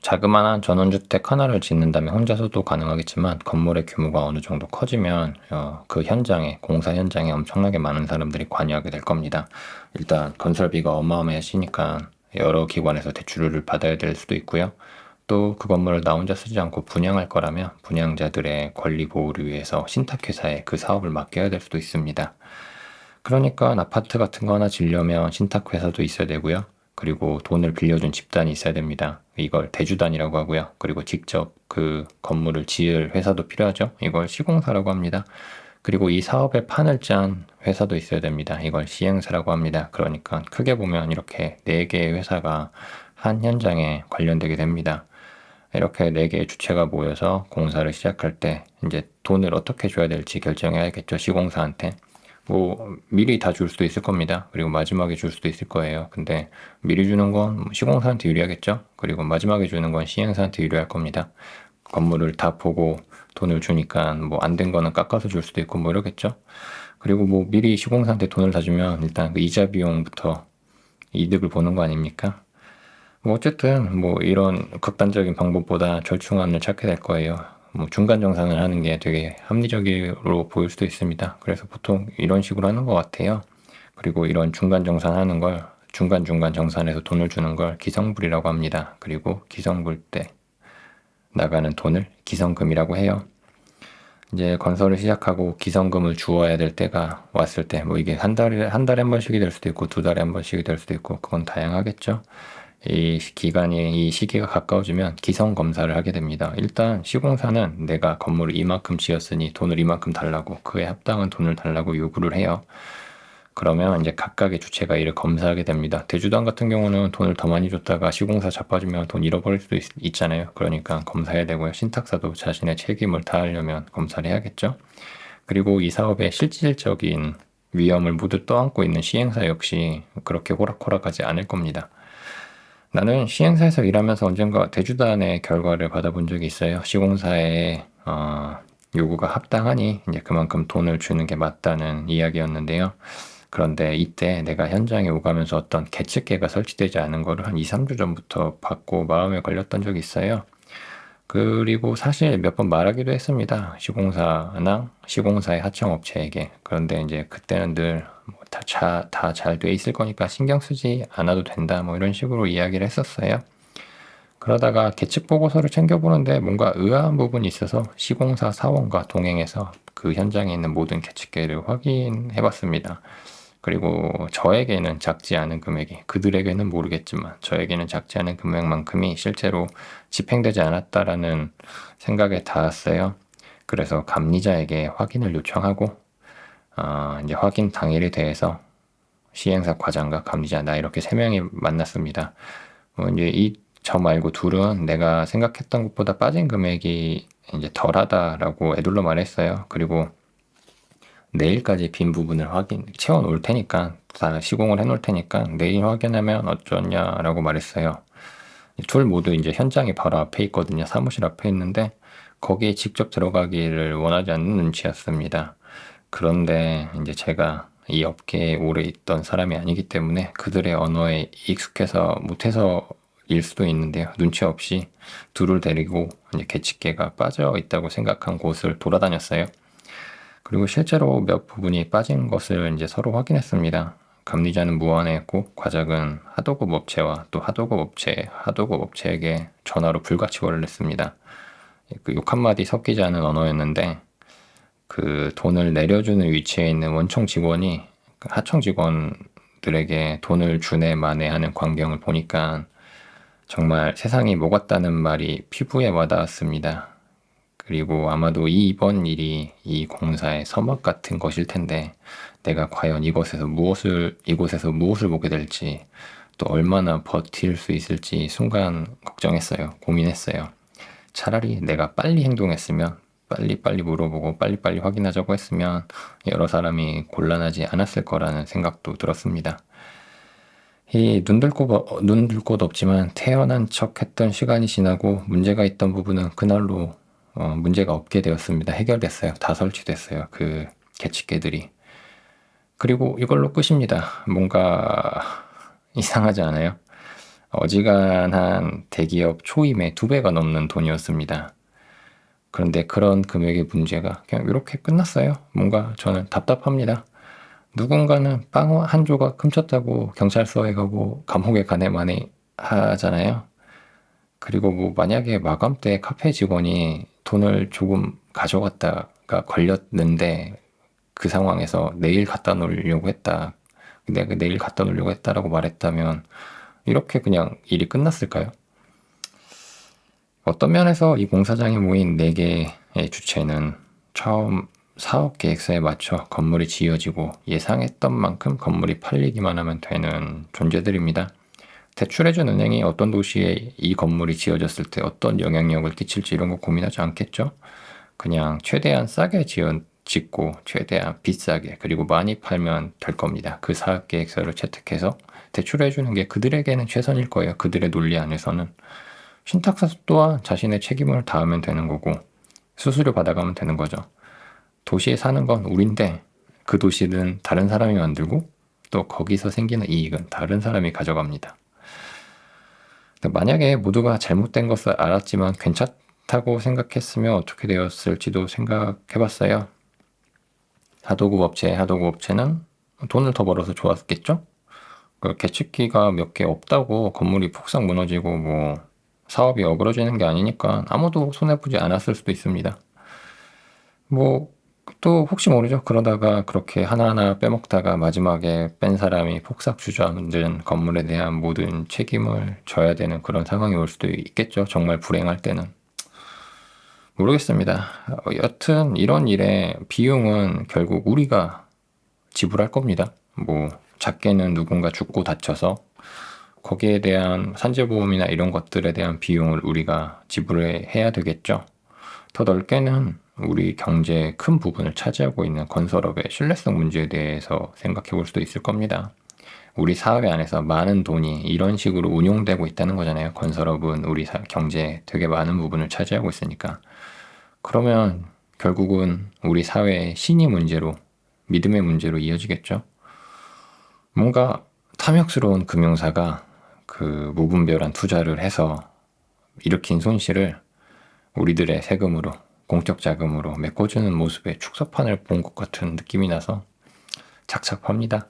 자그마한 전원주택 하나를 짓는다면 혼자서도 가능하겠지만 건물의 규모가 어느 정도 커지면 그 현장에, 공사 현장에 엄청나게 많은 사람들이 관여하게 될 겁니다. 일단 건설비가 어마어마해지니까 여러 기관에서 대출을 받아야 될 수도 있고요. 또 그 건물을 나 혼자 쓰지 않고 분양할 거라면 분양자들의 권리 보호를 위해서 신탁회사에 그 사업을 맡겨야 될 수도 있습니다. 그러니까 아파트 같은 거 하나 지려면 신탁회사도 있어야 되고요. 그리고 돈을 빌려준 집단이 있어야 됩니다. 이걸 대주단이라고 하고요. 그리고 직접 그 건물을 지을 회사도 필요하죠. 이걸 시공사라고 합니다. 그리고 이 사업의 판을 짠 회사도 있어야 됩니다. 이걸 시행사라고 합니다. 그러니까 크게 보면 이렇게 4개의 회사가 한 현장에 관련되게 됩니다. 이렇게 4개의 주체가 모여서 공사를 시작할 때 이제 돈을 어떻게 줘야 될지 결정해야겠죠. 시공사한테. 뭐 미리 다 줄 수도 있을 겁니다. 그리고 마지막에 줄 수도 있을 거예요. 근데 미리 주는 건 시공사한테 유리하겠죠. 그리고 마지막에 주는 건 시행사한테 유리할 겁니다. 건물을 다 보고 돈을 주니까 뭐 안 된 거는 깎아서 줄 수도 있고 뭐 이러겠죠. 그리고 뭐 미리 시공사한테 돈을 다 주면 일단 그 이자 비용부터 이득을 보는 거 아닙니까? 뭐 어쨌든 뭐 이런 극단적인 방법보다 절충안을 찾게 될 거예요. 뭐 중간 정산을 하는 게 되게 합리적으로 보일 수도 있습니다. 그래서 보통 이런 식으로 하는 것 같아요. 그리고 이런 중간 정산하는 걸 중간중간 정산해서 돈을 주는 걸 기성불이라고 합니다. 그리고 기성불 때 나가는 돈을 기성금이라고 해요. 이제 건설을 시작하고 기성금을 주어야 될 때가 왔을 때 뭐 이게 한 달에 한 번씩이 될 수도 있고 2달에 한 번씩이 될 수도 있고 그건 다양하겠죠. 이 시기가 가까워지면 기성 검사를 하게 됩니다. 일단 시공사는 내가 건물을 이만큼 지었으니 돈을 이만큼 달라고 그에 합당한 돈을 달라고 요구를 해요. 그러면 이제 각각의 주체가 이를 검사하게 됩니다. 대주단 같은 경우는 돈을 더 많이 줬다가 시공사 자빠지면 돈 잃어버릴 수도 있잖아요. 그러니까 검사해야 되고요. 신탁사도 자신의 책임을 다하려면 검사를 해야겠죠. 그리고 이 사업의 실질적인 위험을 모두 떠안고 있는 시행사 역시 그렇게 호락호락하지 않을 겁니다. 나는 시행사에서 일하면서 언젠가 대주단의 결과를 받아본 적이 있어요. 시공사의 요구가 합당하니 이제 그만큼 돈을 주는 게 맞다는 이야기였는데요. 그런데 이때 내가 현장에 오가면서 어떤 계측계가 설치되지 않은 거를 한 2, 3주 전부터 받고 마음에 걸렸던 적이 있어요. 그리고 사실 몇 번 말하기도 했습니다. 시공사나 시공사의 하청업체에게. 그런데 이제 그때는 늘 다 잘 돼 있을 거니까 신경 쓰지 않아도 된다. 뭐 이런 식으로 이야기를 했었어요. 그러다가 계측 보고서를 챙겨보는데 뭔가 의아한 부분이 있어서 시공사 사원과 동행해서 그 현장에 있는 모든 계측계를 확인해 봤습니다. 그리고 저에게는 작지 않은 금액이, 그들에게는 모르겠지만 저에게는 작지 않은 금액만큼이 실제로 집행되지 않았다라는 생각에 닿았어요. 그래서 감리자에게 확인을 요청하고 이제 확인 당일에 대해서 시행사 과장과 감리자 나 이렇게 3명이 만났습니다. 이제 저 말고 둘은 내가 생각했던 것보다 빠진 금액이 이제 덜하다라고 애둘러 말했어요. 그리고 내일까지 빈 부분을 채워 놓을 테니까 다 시공을 해 놓을 테니까 내일 확인하면 어쩌냐라고 말했어요. 둘 모두 이제 현장이 바로 앞에 있거든요. 사무실 앞에 있는데 거기에 직접 들어가기를 원하지 않는 눈치였습니다. 그런데 이제 제가 이 업계에 오래 있던 사람이 아니기 때문에 그들의 언어에 익숙해서 못해서 일 수도 있는데요. 눈치 없이 둘을 데리고 이제 계측계가 빠져 있다고 생각한 곳을 돌아다녔어요. 그리고 실제로 몇 부분이 빠진 것을 이제 서로 확인했습니다. 감리자는 무안해했고 과장은 하도급 업체와 또 하도급 업체에게 전화로 불같이 냈습니다. 그 욕 한마디 섞이지 않은 언어였는데 그 돈을 내려주는 위치에 있는 원청 직원이 그 하청 직원들에게 돈을 주네 마네 하는 광경을 보니까 정말 세상이 먹었다는 말이 피부에 와닿았습니다. 그리고 아마도 이번 일이 이 공사의 서막 같은 것일 텐데 내가 과연 이곳에서 무엇을 보게 될지 또 얼마나 버틸 수 있을지 순간 걱정했어요. 고민했어요. 차라리 내가 빨리 행동했으면 빨리빨리 물어보고 빨리빨리 확인하자고 했으면 여러 사람이 곤란하지 않았을 거라는 생각도 들었습니다. 이 눈들 곳 없지만 태어난 척 했던 시간이 지나고 문제가 있던 부분은 그날로 문제가 없게 되었습니다. 해결됐어요. 다 설치됐어요. 그 계측계들이. 그리고 이걸로 끝입니다. 뭔가 이상하지 않아요? 어지간한 대기업 초임의 2배가 넘는 돈이었습니다. 그런데 그런 금액의 문제가 그냥 이렇게 끝났어요. 뭔가 저는 답답합니다. 누군가는 빵 한 조각 훔쳤다고 경찰서에 가고 감옥에 가네마네 하잖아요. 그리고 뭐 만약에 마감 때 카페 직원이 돈을 조금 가져갔다가 걸렸는데 그 상황에서 내일 갖다 놓으려고 했다. 근데 그 내일 갖다 놓으려고 했다라고 말했다면 이렇게 그냥 일이 끝났을까요? 어떤 면에서 이 공사장에 모인 4개의 주체는 처음 사업 계획서에 맞춰 건물이 지어지고 예상했던 만큼 건물이 팔리기만 하면 되는 존재들입니다. 대출해준 은행이 어떤 도시에 이 건물이 지어졌을 때 어떤 영향력을 끼칠지 이런 거 고민하지 않겠죠? 그냥 최대한 싸게 짓고 최대한 비싸게 그리고 많이 팔면 될 겁니다. 그 사업 계획서를 채택해서 대출해주는 게 그들에게는 최선일 거예요. 그들의 논리 안에서는. 신탁사 또한 자신의 책임을 다하면 되는 거고 수수료 받아가면 되는 거죠. 도시에 사는 건 우린데 그 도시는 다른 사람이 만들고 또 거기서 생기는 이익은 다른 사람이 가져갑니다. 만약에 모두가 잘못된 것을 알았지만 괜찮다고 생각했으면 어떻게 되었을지도 생각해봤어요. 하도급 업체는 돈을 더 벌어서 좋았겠죠? 그 계측기가 몇 개 없다고 건물이 폭삭 무너지고 뭐 사업이 어그러지는 게 아니니까 아무도 손해보지 않았을 수도 있습니다. 뭐 또 혹시 모르죠. 그러다가 그렇게 하나하나 빼먹다가 마지막에 뺀 사람이 폭삭 주저앉은 건물에 대한 모든 책임을 져야 되는 그런 상황이 올 수도 있겠죠. 정말 불행할 때는. 모르겠습니다. 여튼 이런 일에 비용은 결국 우리가 지불할 겁니다. 뭐 작게는 누군가 죽고 다쳐서 거기에 대한 산재보험이나 이런 것들에 대한 비용을 우리가 지불을 해야 되겠죠. 더 넓게는 우리 경제의 큰 부분을 차지하고 있는 건설업의 신뢰성 문제에 대해서 생각해 볼 수도 있을 겁니다. 우리 사회 안에서 많은 돈이 이런 식으로 운용되고 있다는 거잖아요. 건설업은 우리 경제에 되게 많은 부분을 차지하고 있으니까. 그러면 결국은 우리 사회의 신의 문제로, 믿음의 문제로 이어지겠죠. 뭔가 탐욕스러운 금융사가 그 무분별한 투자를 해서 일으킨 손실을 우리들의 세금으로 공적 자금으로 메꿔주는 모습의 축소판을 본 것 같은 느낌이 나서 착잡합니다.